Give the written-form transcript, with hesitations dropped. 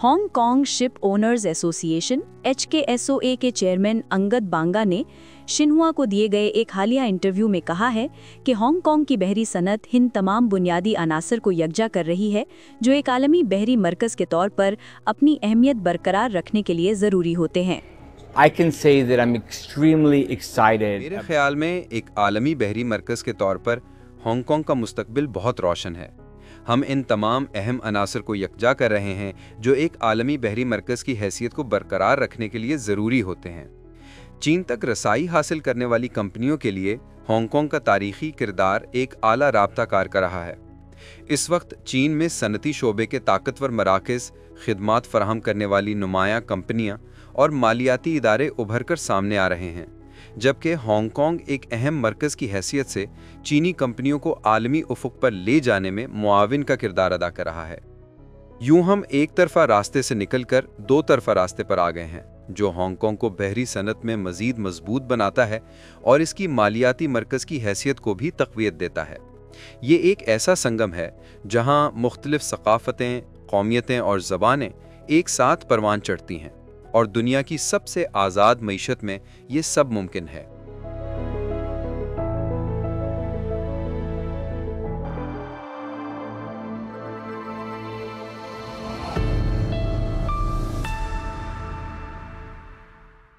Hong Kong ship owners association HKSOA के chairman Angad बांगा ने Xinhua को दिए गए एक हालिया इंटरव्यू में कहा है कि हांगकांग की बहरी सनत इन तमाम बुनियादी अनासर को यकजा कर रही है जो एक आलमी बहरी मरकज़ के तौर पर अपनी अहमियत बरकरार रखने के लिए ज़रूरी होते हैं। I can say that I'm extremely excited. मेरे ख्याल में एक आलमी बहरी मरकज़ के तौर पर हांगकांग का मुस्तकबिल बहुत रोशन है। हम इन तमाम अहम अनासर को यकजा कर रहे हैं जो एक आलमी बहरी मरकज़ की हैसियत को बरकरार रखने के लिए ज़रूरी होते हैं। चीन तक रसाई हासिल करने वाली कंपनियों के लिए हांगकांग का तारीखी किरदार एक आला राब्ताकार का रहा है। इस वक्त चीन में सनती शोबे के ताकतवर मराकज़, खिदमात फराहम करने वाली नुमायां कंपनियां और मालियाती इदारे उभर कर सामने आ रहे हैं, जबकि हांगकांग एक अहम मरकज़ की हैसियत से चीनी कंपनियों को आलमी उफुक पर ले जाने में मुआविन का किरदार अदा कर रहा है। यूं हम एक तरफा रास्ते से निकलकर दो तरफा रास्ते पर आ गए हैं, जो हांगकांग को बहरी सनत में मज़ीद मजबूत बनाता है और इसकी मालियाती मरकज़ की हैसियत को भी तक़वियत देता है। ये एक ऐसा संगम है जहां मुख्तलिफ सकाफ़तें, कौमियतें और ज़बानें एक साथ परवान चढ़ती हैं और दुनिया की सबसे आज़ाद मईशत में ये सब मुमकिन है।